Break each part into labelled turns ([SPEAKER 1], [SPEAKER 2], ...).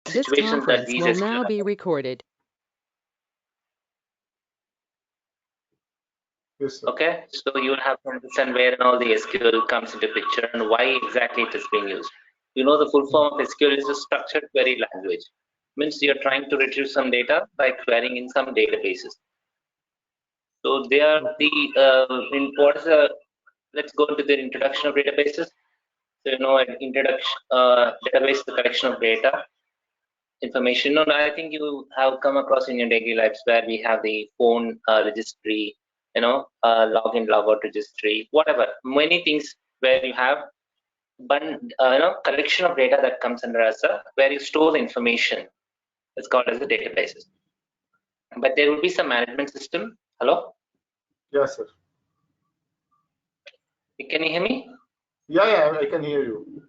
[SPEAKER 1] situations that these
[SPEAKER 2] will
[SPEAKER 1] SQL
[SPEAKER 2] now be recorded.
[SPEAKER 3] Yes, sir.
[SPEAKER 1] Okay, so you will have to understand where and all the SQL comes into picture and why exactly it is being used. You know, the full form of SQL is a structured query language. Means you're trying to retrieve some data by querying in some databases. So they are the let's go into the introduction of databases. So you know, an introduction database is the collection of data information. And I think you have come across in your daily lives where we have the phone registry, you know, login, logout registry, whatever. Many things where you have collection of data that comes under as a where you store the information. It's called as the databases. But there will be some management system. Hello?
[SPEAKER 3] Yes, sir.
[SPEAKER 1] Can you hear me?
[SPEAKER 3] Yeah, I can hear you.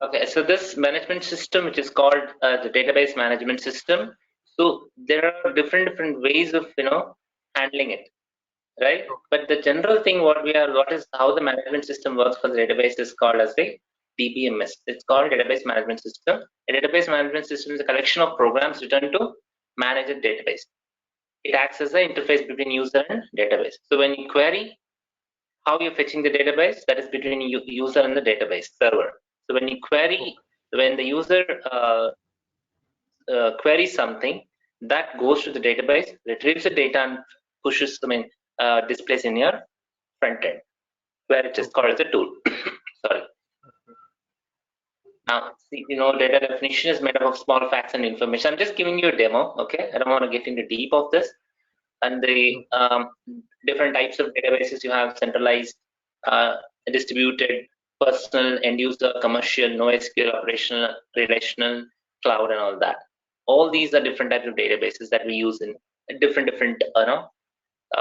[SPEAKER 1] Okay, so this management system, which is called the database management system, so there are different ways of handling it, right? But the general thing, what is how the management system works for the database is called as the DBMS. It's called database management system. A database management system is a collection of programs written to manage a database. It acts as the interface between user and database. So when you query, how you're fetching the database, that is between user and the database server. So when you query, when the user queries something, that goes to the database, retrieves the data and pushes, displays in your front end, where it is called as a tool. Sorry. Now, see, data definition is made up of small facts and information. I'm just giving you a demo, okay? I don't want to get into deep of this. And the different types of databases you have: centralized, distributed, personal, end user, commercial, NoSQL, operational, relational, cloud, and all that. All these are different types of databases that we use in different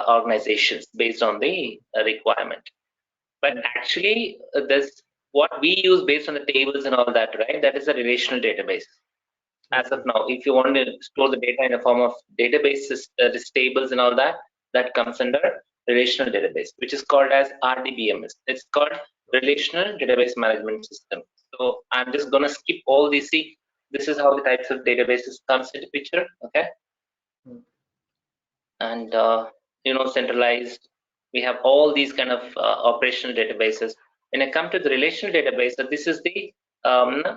[SPEAKER 1] organizations based on the requirement. But actually, this what we use based on the tables and all that, right? That is a relational database. As of now, if you want to store the data in a form of databases, these tables and all that, that comes under relational database, which is called as RDBMS. It's called Relational Database Management System. So I'm just gonna skip all these. See, this is how the types of databases comes into picture, okay? And centralized. We have all these kind of operational databases. When I come to the relational database, so this is the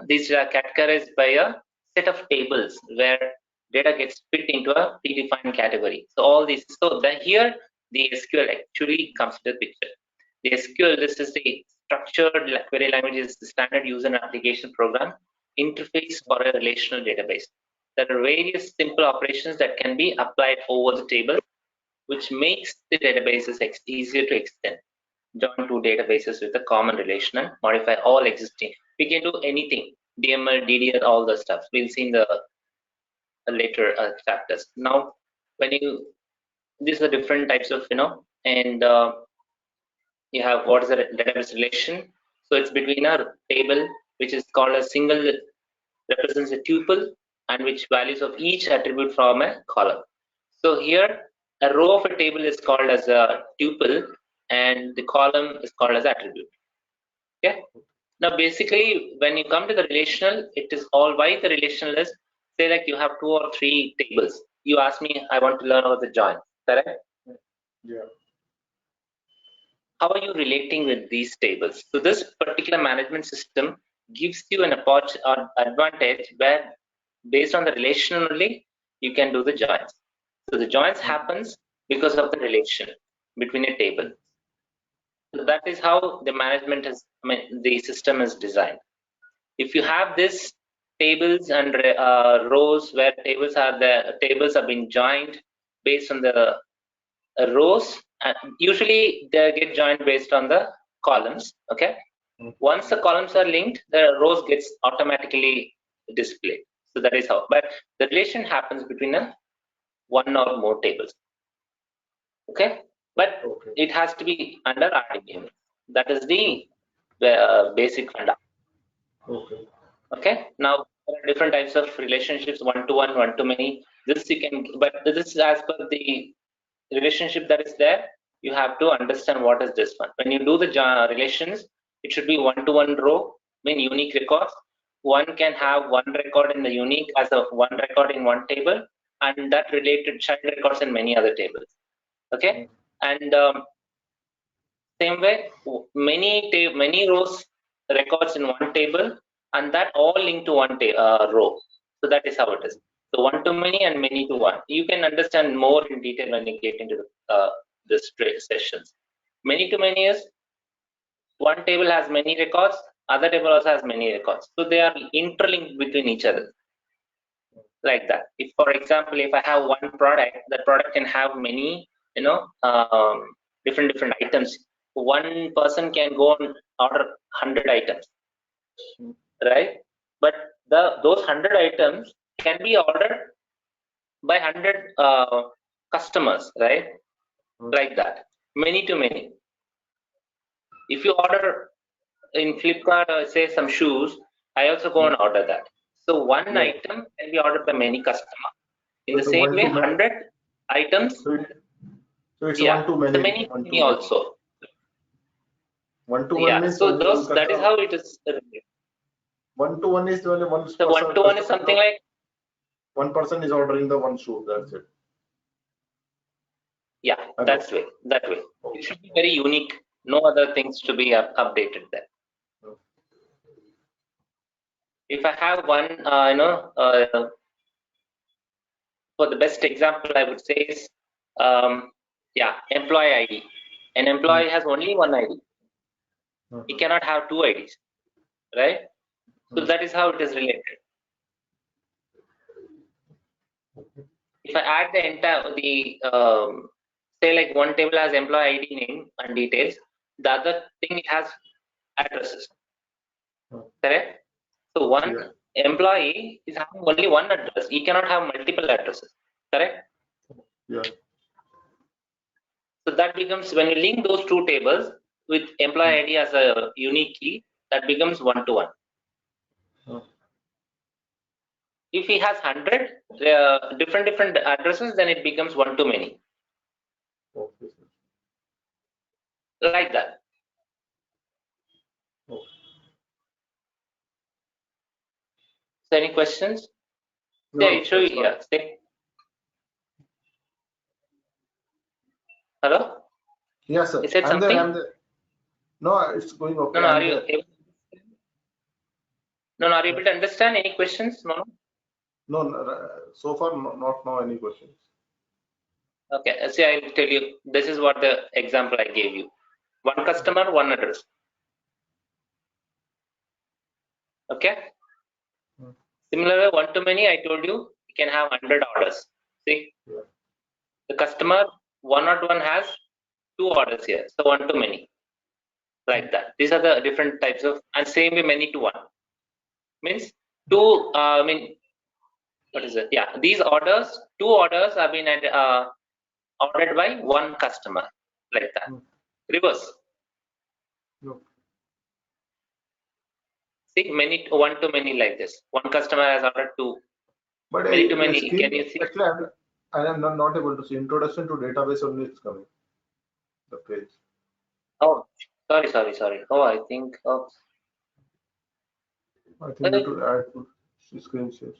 [SPEAKER 1] these are categorized by a set of tables where data gets fit into a predefined category. So all these, so here the SQL actually comes to the picture. The SQL, this is the structured query language, is the standard user and application program interface for a relational database. There are various simple operations that can be applied over the table, which makes the databases easier to extend. Join two databases with a common relation and modify all existing. We can do anything, DML, DDL, all the stuff. We'll see in the later chapters. Now, when these are different types of, and you have what is the database relation. So it's between a table, which is called a single, represents a tuple, and which values of each attribute from a column. So here, a row of a table is called as a tuple, and the column is called as attribute. Okay. Now, basically, when you come to the relational, it is all why the relational is, say like you have 2 or 3 tables. You ask me, I want to learn about the join, correct?
[SPEAKER 3] Yeah.
[SPEAKER 1] How are you relating with these tables? So this particular management system gives you an advantage where, based on the relational only, you can do the joins. So the joins happens because of the relation between a table. So that is how the management is, the system is designed. If you have this tables and rows where tables are being joined based on the rows, and usually they get joined based on the columns. Okay. Once the columns are linked, the rows gets automatically displayed. So that is how. But the relation happens between one or more tables. Okay. But it has to be under RDBMS. That is the basic funda. Okay. Now there are different types of relationships: one-to-one, one-to-many. This you can, but this is as per the relationship that is there. You have to understand what is this one. When you do the relations, it should be one-to-one row, mean unique records, one can have one record in the unique as a one record in one table, and that related child records in many other tables. Okay, and same way, many rows records in one table, and that all linked to one row. So that is how it is. So one to many and many to one. You can understand more in detail when you get into this sessions. Many to many is one table has many records, other table also has many records. So they are interlinked between each other. Like that. If, for example, if I have one product, that product can have many, different items. One person can go and order 100 items, right? But those 100 items can be ordered by 100 customers, right? Like that. Many to many. If you order in Flipkart, say some shoes, I also go and order that. So one item can be ordered by many customers. In the same way, 100 items.
[SPEAKER 3] So it's
[SPEAKER 1] Yeah,
[SPEAKER 3] one to many.
[SPEAKER 1] so many also.
[SPEAKER 3] One to one means
[SPEAKER 1] so that is how it is.
[SPEAKER 3] One to one is only one.
[SPEAKER 1] So one to one is something like
[SPEAKER 3] one person is ordering the one shoe. That's it.
[SPEAKER 1] Yeah, that's way. That way. It should be very unique. No other things to be updated there. If I have one, for the best example, I would say is, employee ID. An employee has only one ID. He cannot have two IDs, right? So that is how it is related. If I add the entire, say like one table has employee ID name and details, the other thing has addresses, correct? So one employee is having only one address. He cannot have multiple addresses, correct?
[SPEAKER 3] Yeah.
[SPEAKER 1] So that becomes, when you link those two tables with employee ID as a unique key, that becomes one to one. If he has 100 different addresses, then it becomes one to many.
[SPEAKER 3] Okay.
[SPEAKER 1] Like that.
[SPEAKER 3] Okay.
[SPEAKER 1] So any questions?
[SPEAKER 3] No,
[SPEAKER 1] Yeah, show you. Yeah. Stay. Hello?
[SPEAKER 3] Yes, sir.
[SPEAKER 1] You said something?
[SPEAKER 3] No, it's going okay.
[SPEAKER 1] No, are you able? No, are you able to understand? Any questions? No.
[SPEAKER 3] No, so far not now any questions.
[SPEAKER 1] Okay. See, I'll tell you. This is what the example I gave you. One customer, one address. Okay. Similarly, one to many, I told you can have 100 orders. See, the customer one has two orders here, so one to many, like that. These are the different types of, and same way many to one means two. What is it? Yeah, these orders, two orders have been ordered by one customer, like that. Reverse. See, many one to many like this. One customer has ordered two.
[SPEAKER 3] But
[SPEAKER 1] many to many. Can you see?
[SPEAKER 3] Actually, I am not able to see. Introduction to database only is coming. The page.
[SPEAKER 1] Oh, sorry. Oh, I think.
[SPEAKER 3] I think you should add to screen share.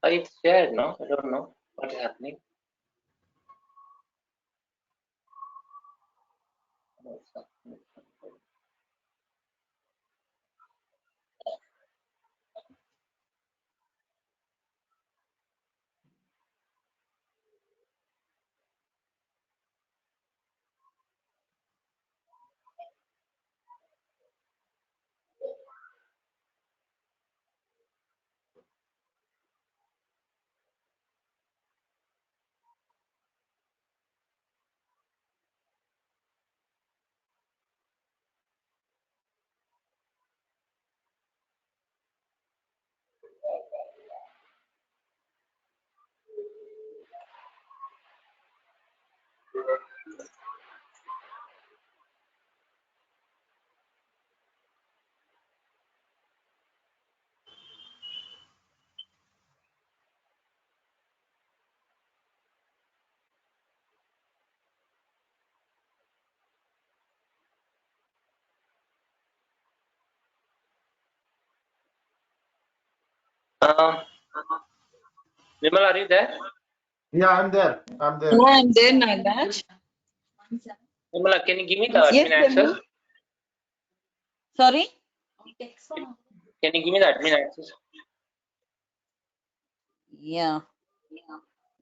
[SPEAKER 1] It's shared, no? I don't know what is happening. Vimal, are you there?
[SPEAKER 3] Yeah, I'm there. I'm there.
[SPEAKER 2] Yeah, I'm there, Nagaraj.
[SPEAKER 1] Vimala, can you give me the
[SPEAKER 2] Yes,
[SPEAKER 1] admin access?
[SPEAKER 2] Debbie. Sorry?
[SPEAKER 1] Can you give me the admin access?
[SPEAKER 2] Yeah.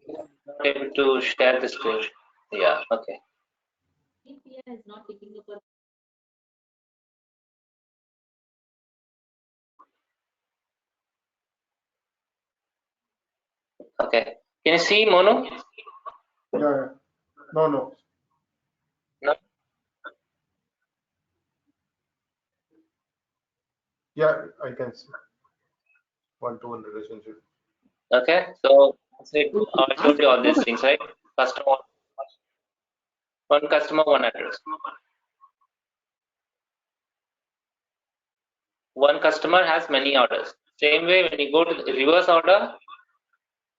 [SPEAKER 1] Not able to share the screen. Yeah, okay. Okay. Can you see Mono?
[SPEAKER 3] Yeah. No.
[SPEAKER 1] No?
[SPEAKER 3] Yeah, I can see. One-to-one relationship.
[SPEAKER 1] Okay. So I told you all these things, right? One customer, one address. One customer has many orders. Same way, when you go to the reverse order,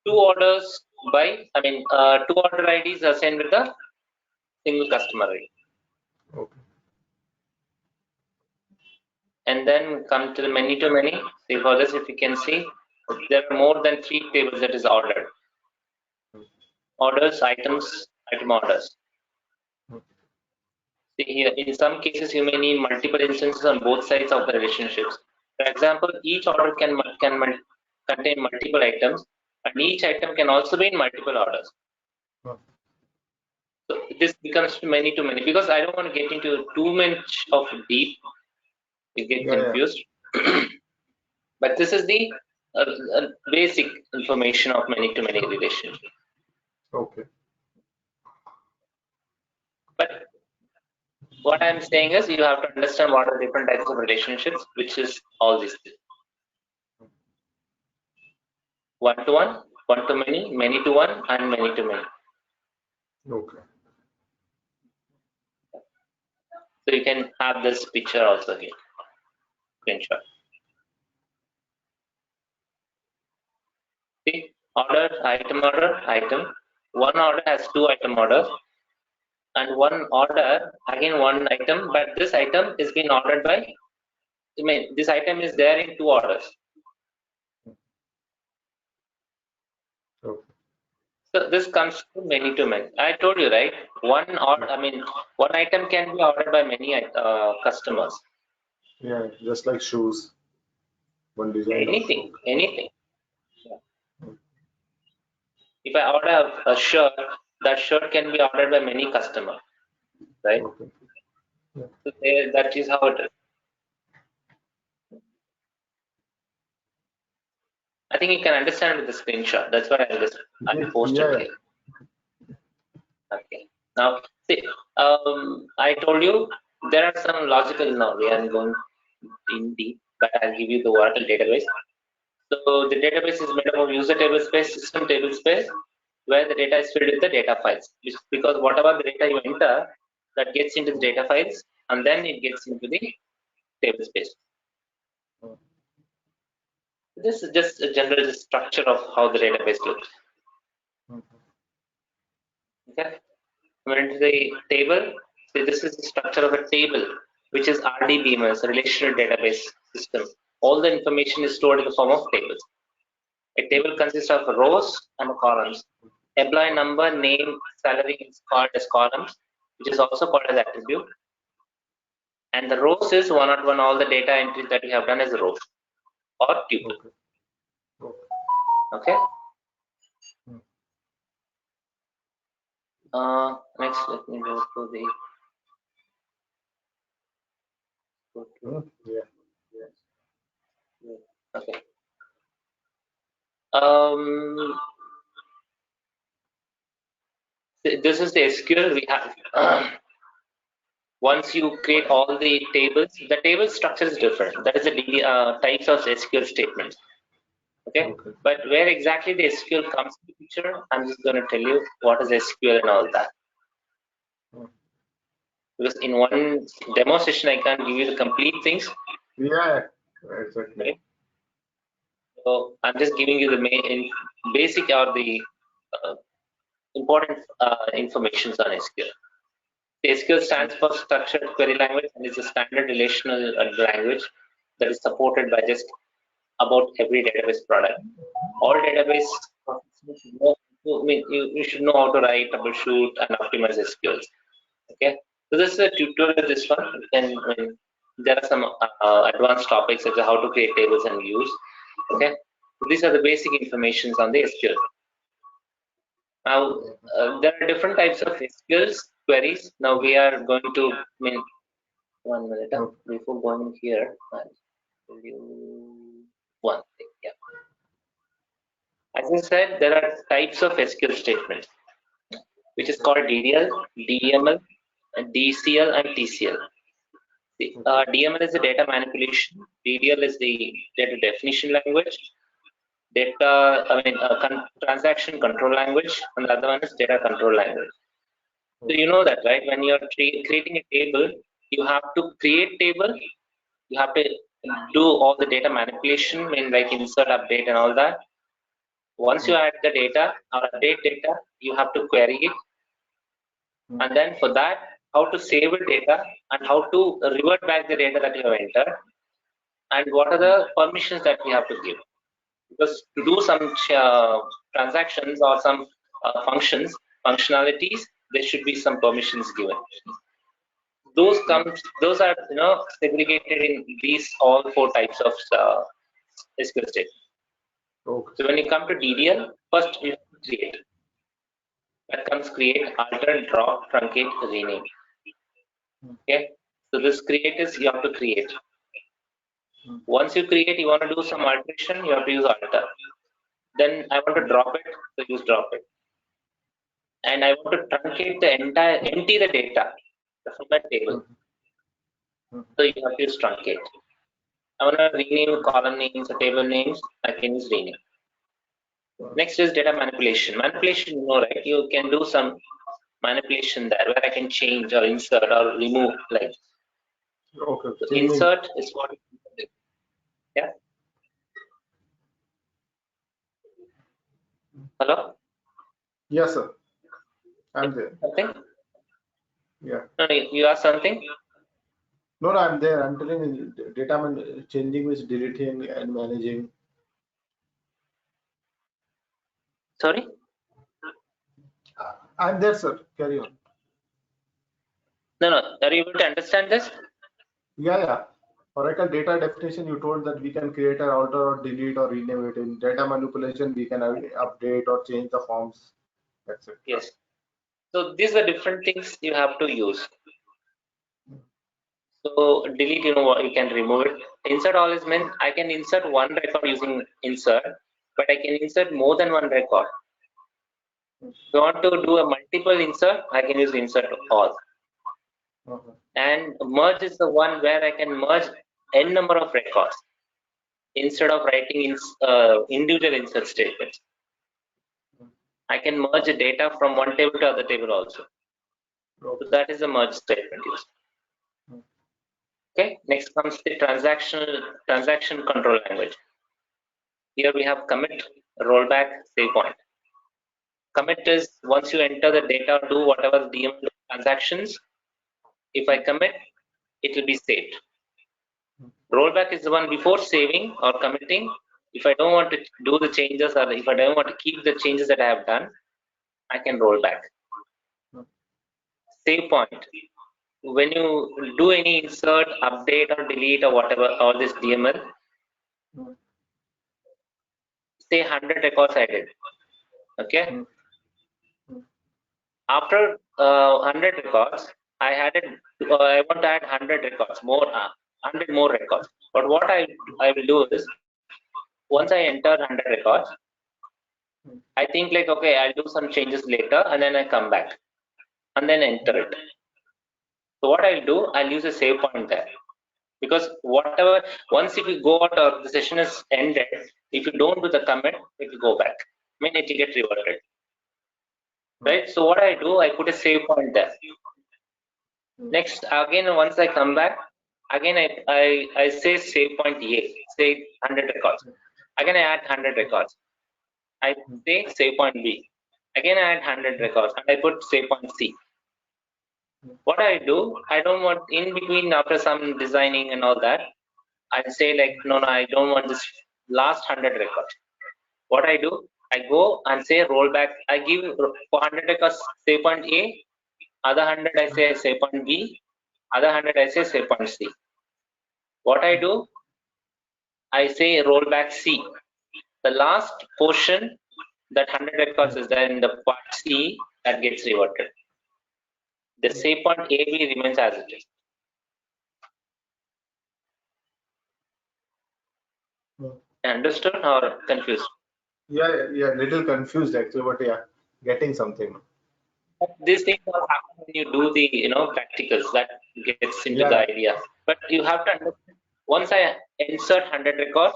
[SPEAKER 1] two orders two order IDs are sent with a single customer ID.
[SPEAKER 3] Okay.
[SPEAKER 1] And then come to the many to many. See, for this, if you can see, there are more than 3 tables that is ordered. Orders, items, item orders. See here, in some cases, you may need multiple instances on both sides of the relationships. For example, each order can contain multiple items, and each item can also be in multiple orders. So this becomes many to many, because I don't want to get into too much of deep. You get confused. But this is the basic information of many to many relationship.
[SPEAKER 3] Okay.
[SPEAKER 1] But what I'm saying is, you have to understand what are different types of relationships, which is all these things. One to one, one to many to one, and many to many.
[SPEAKER 3] Okay.
[SPEAKER 1] So you can have this picture also here. Screenshot. See, order, item. One order has 2 item orders, and one order again one item, but this item is being ordered by. This item is there in 2 orders.
[SPEAKER 3] Okay.
[SPEAKER 1] So this comes to many. I told you, right? One item can be ordered by many customers.
[SPEAKER 3] Yeah, just like shoes. One design.
[SPEAKER 1] Anything. Yeah. If I order a shirt, that shirt can be ordered by many customers, right?
[SPEAKER 3] Okay. Yeah.
[SPEAKER 1] So that is how it is. I think you can understand with the screenshot. That's what I posted here. Okay. Now, see, I told you there are some logical. Now we are going in deep, but I'll give you the Oracle database. So the database is made up of user table space, system table space, where the data is filled with the data files. Because whatever the data you enter, that gets into the data files, and then it gets into the table space. This is just a general structure of how the database looks. Okay. When the table, see, this is the structure of a table, which is RDBMS, Relational Database System. All the information is stored in the form of tables. A table consists of rows and columns. Employee number, name, salary is called as columns, which is also called as attribute. And the rows is one-on-one, all the data entries that we have done as rows or tuple. Okay. Next, let me go to the. Okay. This is the SQL we have. Once you create all the tables, the table structure is different. That is the types of SQL statements. Okay? But where exactly the SQL comes to the picture, I'm just going to tell you what is SQL and all that. Because in one demo session, I can't give you the complete things.
[SPEAKER 3] Yeah, exactly.
[SPEAKER 1] Okay? So I'm just giving you the main basic or the important information on SQL. The SQL stands for Structured Query Language and is a standard relational language that is supported by just about every database product. All database you should know how to write, troubleshoot, and optimize SQLs. Okay, so this is a tutorial. This one, there are some advanced topics such as how to create tables and views. Okay, so these are the basic informations on the SQL. Now, there are different types of SQL queries. Now we are going to, 1 minute before going here. I'll tell you one thing. Yeah. As I said, there are types of SQL statements, which is called DDL, DML, DCL, and TCL. DML is the data manipulation. DDL is the data definition language. Transaction control language, and the other one is data control language. So you know that, right? When you're creating a table, you have to create table. You have to do all the data manipulation, like insert, update, and all that. Once you add the data or update data, you have to query it, and then for that, how to save the data and how to revert back the data that you have entered, and what are the permissions that we have to give. Because to do some transactions or some functionalities, there should be some permissions given. Those are segregated in these all 4 types of SQL statements.
[SPEAKER 3] Okay.
[SPEAKER 1] So when you come to DDL, first you create. That comes create, alter, drop, truncate, rename. Okay. So this create is you have to create. Once you create, you want to do some alteration, you have to use alter. Then I want to drop it, so use drop it. And I want to truncate the entire, empty the data from that table. So you have to use truncate. I want to rename column names or table names, I can use rename. Next is data manipulation. Manipulation, you know, right? You can do some manipulation there where I can change or insert or remove, like.
[SPEAKER 3] Okay.
[SPEAKER 1] So insert is what. Yeah. Hello.
[SPEAKER 3] Yes, sir. I'm there.
[SPEAKER 1] Something?
[SPEAKER 3] Yeah.
[SPEAKER 1] No, you asked something.
[SPEAKER 3] No, I'm there. I'm telling you, data changing means deleting and managing.
[SPEAKER 1] Sorry.
[SPEAKER 3] I'm there, sir. Carry on.
[SPEAKER 1] No. Are you able to understand this?
[SPEAKER 3] Yeah. Oracle data definition, you told that we can create an alter or delete or rename it. In data manipulation, we can update or change the forms. That's it.
[SPEAKER 1] Yes. So these are different things you have to use. So delete, you know what, you can remove it. Insert all is meant I can insert one record using insert, but I can insert more than one record. If you want to do a multiple insert, I can use insert all.
[SPEAKER 3] Okay.
[SPEAKER 1] And merge is the one where I can merge n number of records instead of writing individual insert statements. I can merge the data from one table to other table also.
[SPEAKER 3] Okay.
[SPEAKER 1] So that is the merge statement used. Okay, next comes the transaction control language. Here we have commit, rollback, save point. Commit is once you enter the data, do whatever DML transactions. If I commit, it will be saved. Rollback is the one before saving or committing. If I don't want to do the changes or if I don't want to keep the changes that I have done, I can roll back. Save point. When you do any insert, update, or delete, or whatever, all this DML, say 100 records I did. Okay. After 100 records, I want to add 100 records, 100 more records. But what I will do is, once I enter 100 records, I think like, okay, I'll do some changes later, and then I come back, and then enter it. So what I'll do, I'll use a save point there. Because whatever, once if you go out or the session is ended, if you don't do the commit, it will go back. I mean, it will get reverted. Right? So what I do, I put a save point there. Next, again, once I come back, again, I say save point A, say 100 records. Again, I add 100 records. I say save point B. Again, I add 100 records, and I put save point C. What I do, I don't want in between after some designing and all that, I say like, no, I don't want last 100 records. What I do, I go and say rollback. I give for 100 records say point A, other 100 I say point B, other 100 I say point C. What I do, I say rollback C. The last portion, that 100 records is there in the part C, that gets reverted. The say point AB remains as it is. Understood or confused?
[SPEAKER 3] Yeah, little confused actually, but yeah, getting something.
[SPEAKER 1] These things all happen when you do the practicals. That gets into the idea. But you have to understand. Once I insert 100 records,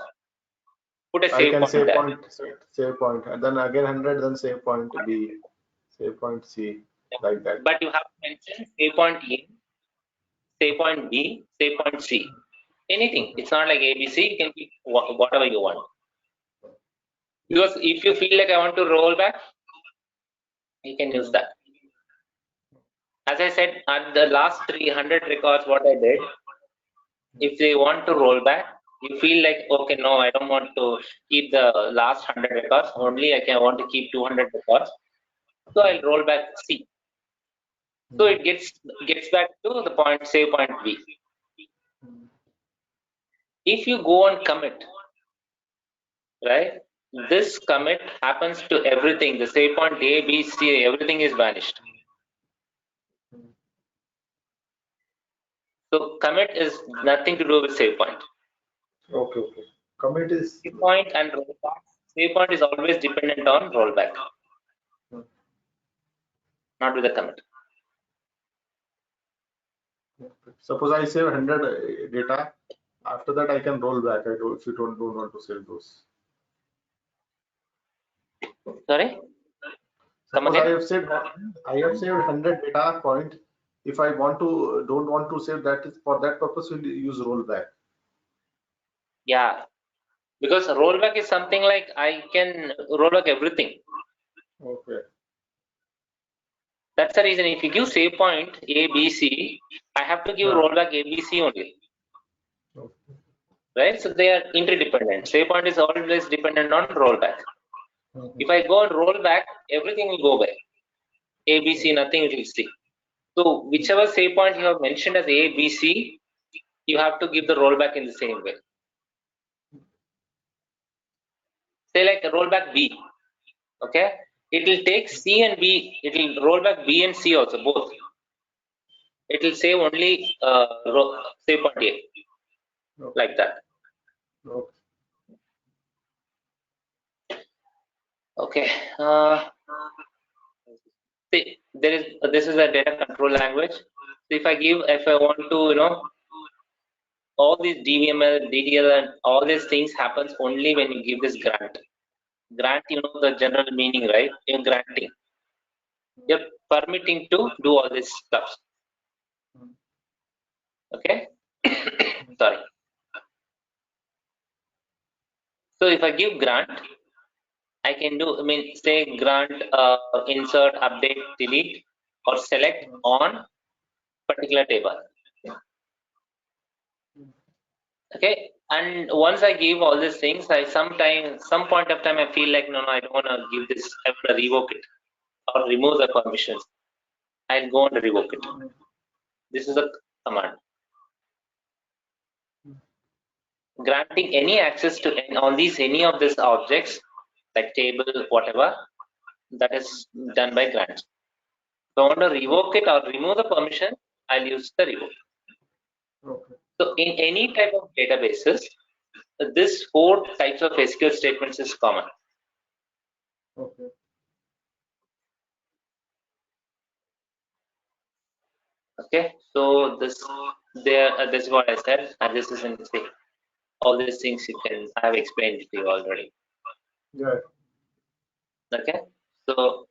[SPEAKER 1] put a
[SPEAKER 3] I
[SPEAKER 1] save
[SPEAKER 3] can
[SPEAKER 1] point
[SPEAKER 3] save
[SPEAKER 1] there.
[SPEAKER 3] point, save point, and then again 100, then save point B, save point C, like that.
[SPEAKER 1] But you have to mention save point A, save point B, save point C. Anything. It's not like ABC. You can keep whatever you want. Because if you feel like I want to roll back, you can use that. As I said, at the last 300 records, what I did, if they want to roll back, you feel like, okay, no, I don't want to keep the last 100 records, only I want to keep 200 records. So I'll roll back C. So it gets back to the point, save point B. If you go on commit, right, this commit happens to everything. The save point A, B, C, everything is vanished. So commit is nothing to do with save point.
[SPEAKER 3] Okay. Commit is
[SPEAKER 1] Save point and rollback. Save point is always dependent on rollback, not with the commit.
[SPEAKER 3] Suppose I save 100 data. After that, I can roll back. If you don't want to save those.
[SPEAKER 1] Sorry. Come
[SPEAKER 3] Suppose
[SPEAKER 1] again.
[SPEAKER 3] I have saved 100 data point. If I don't want to save that, is for that purpose we'll use rollback.
[SPEAKER 1] Yeah, because rollback is something like I can roll back everything.
[SPEAKER 3] Okay.
[SPEAKER 1] That's the reason. If you give save point A, B, C, I have to give rollback A, B, C only.
[SPEAKER 3] Okay.
[SPEAKER 1] Right? So they are interdependent. Save point is always dependent on rollback. If I go and roll back, everything will go back. A, B, C, nothing will see. So whichever save point you have mentioned as A, B, C, you have to give the rollback in the same way. Say like rollback B. Okay, it will take C and B. It will roll back B and C also, both. It will save only save point A, like that. Okay. See, this is a data control language. So if I want to, all these DBML, DDL, and all these things happens only when you give this grant. Grant, the general meaning, right? You're granting. You're permitting to do all this stuff. Okay. Sorry. So if I give grant, I can do, say grant, insert, update, delete, or select on particular table. Okay, and once I give all these things, some point of time, I feel like no, I don't want to give this. I want to revoke it or remove the permissions. I'll go and revoke it. This is a command. Granting any access to any of these objects, like table, whatever, that is done by grant. If I want to revoke it or remove the permission, I'll use the revoke.
[SPEAKER 3] Okay.
[SPEAKER 1] So in any type of databases, this 4 types of SQL statements is common.
[SPEAKER 3] Okay.
[SPEAKER 1] Okay, so this is what I said, and this is in C. All these things I have explained to you already.
[SPEAKER 3] Yeah.
[SPEAKER 1] Okay, so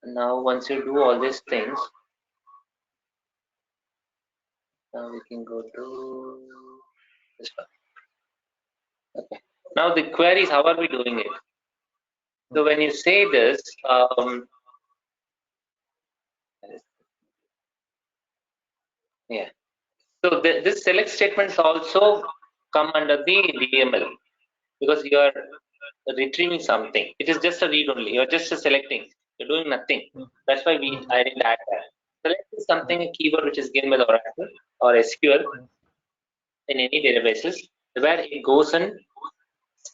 [SPEAKER 1] now once you do all these things, now we can go to this one. Okay, now the queries, how are we doing it? So when you say this, yeah. So this select statements also come under the DML because you are retrieving something. It is just a read only. You are just selecting. You're doing nothing. That's why I didn't add that. Select is something, a keyword which is given by the Oracle or SQL in any databases where it goes and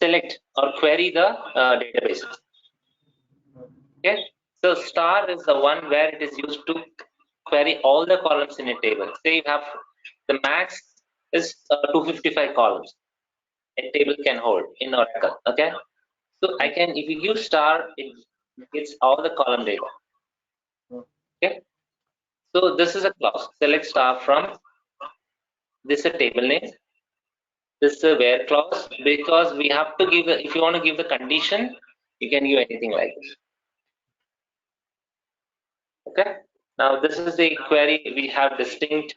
[SPEAKER 1] select or query the databases. Okay, so star is the one where it is used to query all the columns in a table. Say you have the max is 255 columns a table can hold in Oracle. Okay, so I can, if you use star, it gets all the column data. Okay, so this is a clause. Select star from this is a table name. This is a where clause because we have to give the, if you want to give the condition, you can give anything like this. Okay, now this is the query we have distinct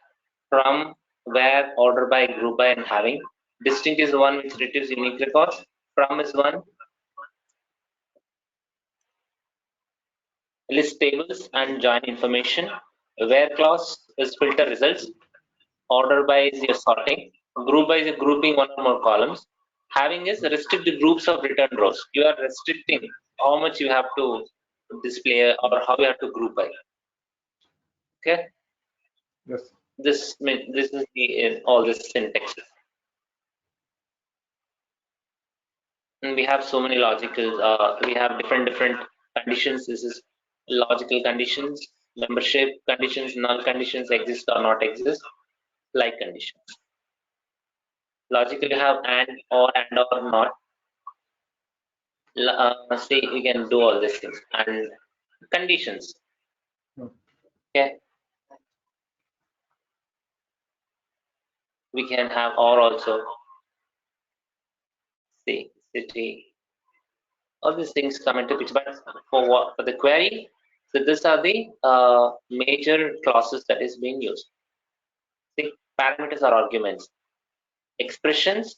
[SPEAKER 1] from where, order by, group by, and having. Distinct is the one which retrieves unique records. From is one list tables and join information. Where clause is filter results. Order by is your sorting. Group by is grouping one or more columns. Having is restrict the groups of return rows. You are restricting how much you have to display or how you have to group by. Okay.
[SPEAKER 3] Yes.
[SPEAKER 1] This is the all this syntax. And we have so many logical. We have different conditions. This is logical conditions, membership conditions, null conditions, exist or not exist, like conditions. Logical, you have and or not. Say we can do all these things and conditions. Okay, we can have or also. See city. All these things come into picture, but for what, for the query, so these are the major clauses that is being used. See, parameters are arguments, expressions,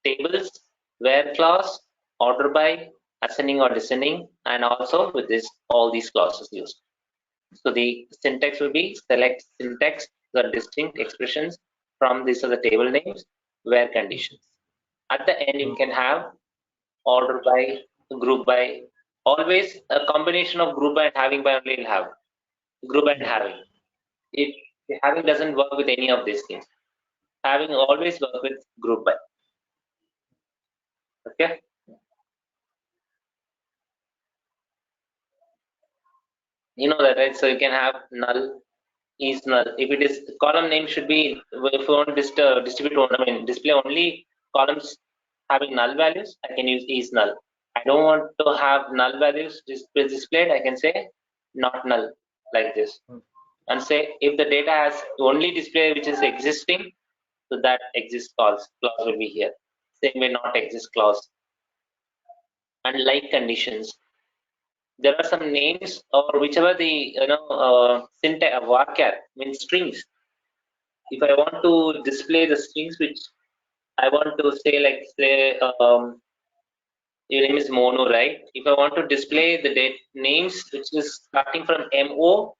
[SPEAKER 1] tables, where clause, order by, ascending or descending, and also with this all these clauses used. So the syntax will be select syntax, the distinct expressions from these are the table names, where conditions. At the end, you can have order by, group by. Always a combination of group by and having by only will have. Group by and having. It having doesn't work with any of these things. Having always work with group by. Okay. You know that, right? So you can have null is null. If it is column name should be, if you want to distribute, I mean display only columns having null values, I can use is null. I don't want to have null values displayed, I can say not null like this. And say if the data has only display which is existing, so that exists clause will be here. Same way not exist clause. And like conditions. There are some names or whichever the syntax varchar means strings. If I want to display the strings which I want to say, like say your name is Mono, right? If I want to display the date names which is starting from MO,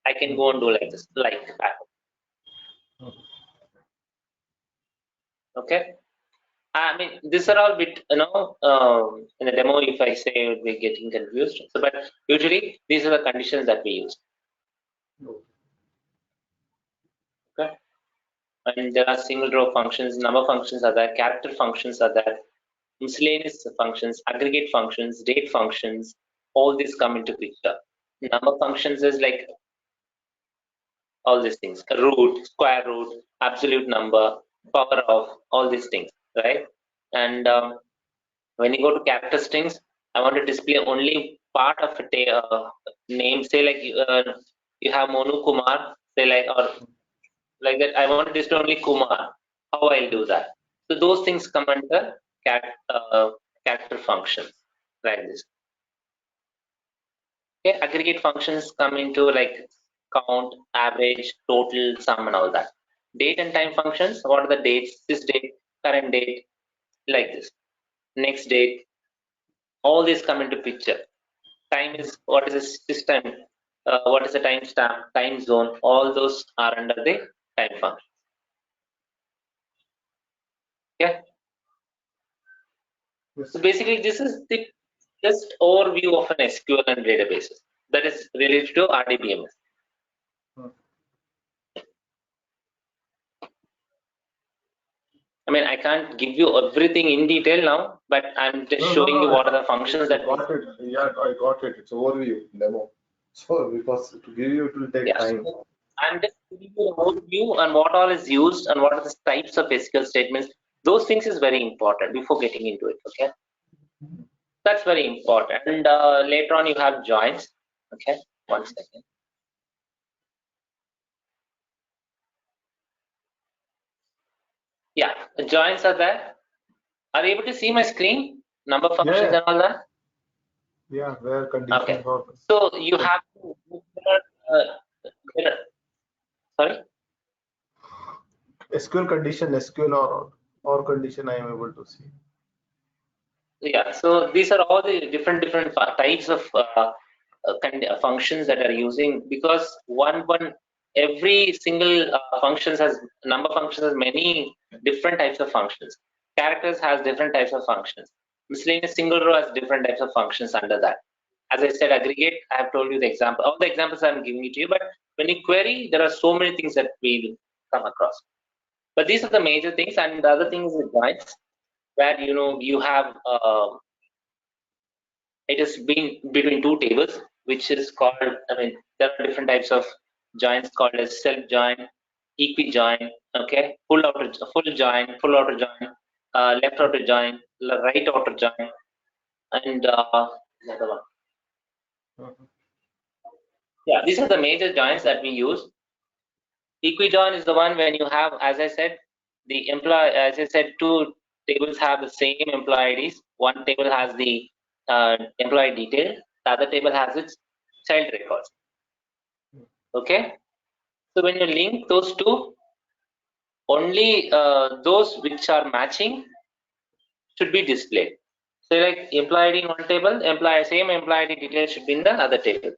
[SPEAKER 1] I can go and do like this, like that. Okay. I mean, these are all bit, in the demo, if I say it would be getting confused. So, but usually these are the conditions that we use. Okay. And there are single row functions, number functions are there, character functions are there, miscellaneous functions, aggregate functions, date functions, all these come into picture. Number functions is like all these things, root, square root, absolute number, power of, all these things, right? And when you go to character strings, I want to display only part of a name, say like you have Monu Kumar, say like, or like that, I want to display only Kumar. How I'll do that? So those things come under character functions, like this. Okay, aggregate functions come into like count, average, total, sum, and all that. Date and time functions, what are the dates? This date, current date, like this. Next date, all these come into picture. Time is, what is the system? What is the time stamp, time zone? All those are under the time function. Okay.
[SPEAKER 3] Yes.
[SPEAKER 1] So basically, this is the just overview of an SQL and databases that is related to RDBMS. I mean, I can't give you everything in detail now, but I'm just showing you what are the functions that.
[SPEAKER 3] Got it. Yeah, I got it. It's overview demo. So because to give you, it will take time.
[SPEAKER 1] So I'm just giving you an overview on what all is used and what are the types of SQL statements. Those things is very important before getting into it. Okay, that's very important. And later on, you have joins. Okay, 1 second. Yeah, the joins are there. Are you able to see my screen? Number functions and all that?
[SPEAKER 3] Yeah, where conditions
[SPEAKER 1] Okay.
[SPEAKER 3] are.
[SPEAKER 1] So you have to, sorry?
[SPEAKER 3] SQL condition, SQL or condition I am able to see.
[SPEAKER 1] Yeah, so these are all the different types of functions that are using, because every single functions has number functions has many different types of functions. Characters has different types of functions. Miscellaneous single row has different types of functions under that. As I said, aggregate, I have told you the example. All the examples I'm giving it to you, but when you query, there are so many things that we come across. But these are the major things, and the other thing is the joins, where you have it is being between two tables, which is called, I mean, there are different types of joins called as self join, equi join, okay, full join, full outer join, left outer join, right outer join, and another one. Yeah, these are the major joins that we use. Equi-join is the one when you have, as I said, two tables have the same employee IDs. One table has the employee detail, the other table has its child records. Okay, so when you link those two, only those which are matching should be displayed. So like employee ID in one table, same employee ID detail should be in the other table.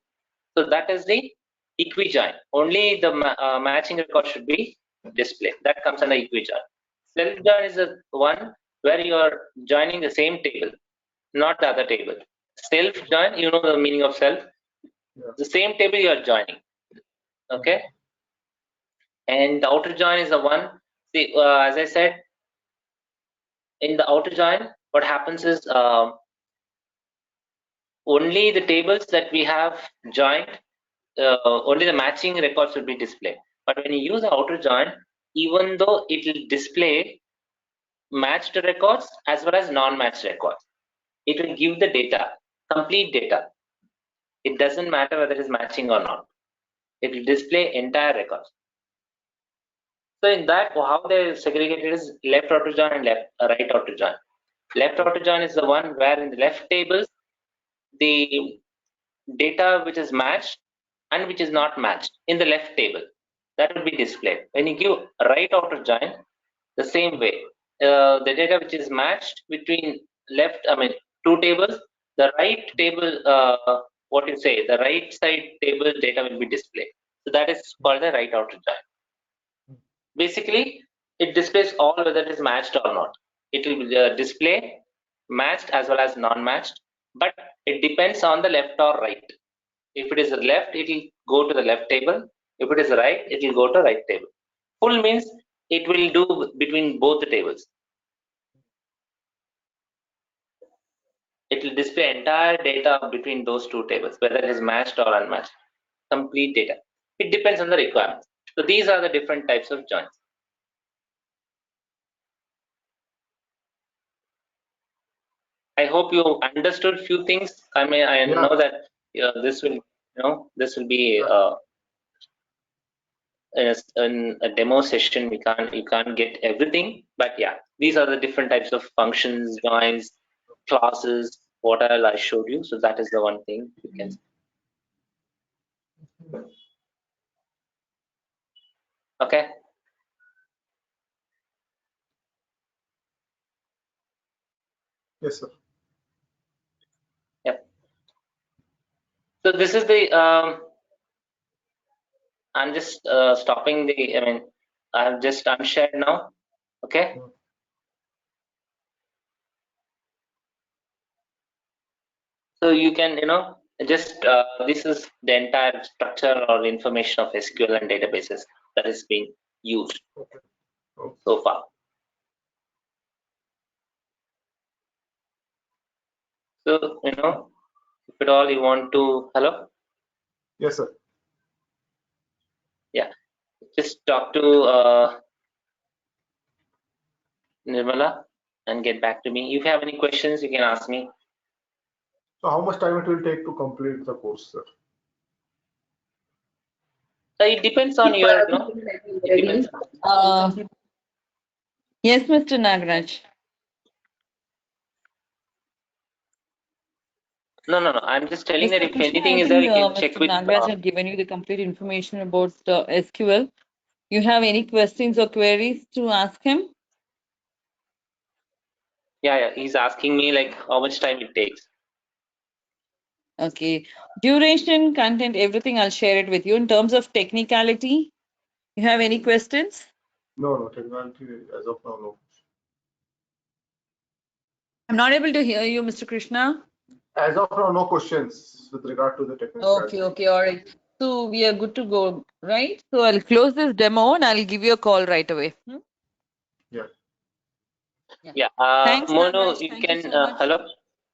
[SPEAKER 1] So that is the equi-join. Only the matching record should be displayed. That comes under equi-join. Self-join is the one where you are joining the same table, not the other table. Self-join, you know the meaning of self.
[SPEAKER 3] Yeah.
[SPEAKER 1] The same table you are joining. Okay. And the outer join is the one. See, as I said, in the outer join, what happens is only the tables that we have joined, only the matching records will be displayed. But when you use the outer join, even though it will display matched records as well as non-matched records, it will give the data, complete data. It doesn't matter whether it is matching or not. It will display entire records. So in that, how they segregated is left outer join and right outer join. Left outer join is the one where in the left tables, the data which is matched and which is not matched in the left table, that will be displayed. When you give right outer join, the same way, the data which is matched between two tables, the right table, the right side table data will be displayed. So that is called the right outer join. Basically, it displays all whether it is matched or not. It will display matched as well as non-matched, but it depends on the left or right. If it is left, it will go to the left table. If it is right, it will go to right table. Full means it will do between both the tables. It will display entire data between those two tables, whether it is matched or unmatched. Complete data. It depends on the requirements. So these are the different types of joins. I hope you understood few things. I know that this will be in a demo session. You can't get everything, but yeah, these are the different types of functions, joins, classes, what all I showed you. So that is the one thing you can see. Okay.
[SPEAKER 3] Yes, sir.
[SPEAKER 1] Yep. So this is the I'm just stopping the, I've just unshared now. Okay. So you can, just this is the entire structure or information of SQL and databases that is being used
[SPEAKER 3] Okay.
[SPEAKER 1] so far. So, if at all you want to, hello?
[SPEAKER 3] Yes, sir.
[SPEAKER 1] Yeah, just talk to Nirmala and get back to me. If you have any questions, you can ask me.
[SPEAKER 3] So how much time it will take to complete the course, sir?
[SPEAKER 1] It depends on your, it depends.
[SPEAKER 2] Yes, Mr. Nagraj.
[SPEAKER 1] No. I'm just telling that
[SPEAKER 2] Mr.
[SPEAKER 1] if
[SPEAKER 2] Krishna,
[SPEAKER 1] anything
[SPEAKER 2] I
[SPEAKER 1] is there,
[SPEAKER 2] think
[SPEAKER 1] you can check
[SPEAKER 2] Mr.
[SPEAKER 1] with.
[SPEAKER 2] Nagraj had given you the complete information about SQL. You have any questions or queries to ask him?
[SPEAKER 1] Yeah. He's asking me like how much time it takes.
[SPEAKER 2] Okay. Duration, content, everything, I'll share it with you. In terms of technicality, you have any questions?
[SPEAKER 3] No, technically as of now, no.
[SPEAKER 2] I'm not able to hear you, Mr. Krishna.
[SPEAKER 3] As of now, no questions with regard to the technical.
[SPEAKER 2] Okay, all right. So we are good to go, right? So I'll close this demo and I'll give you a call right away.
[SPEAKER 3] Yeah.
[SPEAKER 1] Yeah.
[SPEAKER 2] Thanks,
[SPEAKER 1] Mono,
[SPEAKER 2] Nagraj.
[SPEAKER 1] you
[SPEAKER 2] Thank you
[SPEAKER 1] can,
[SPEAKER 2] so much.
[SPEAKER 1] hello?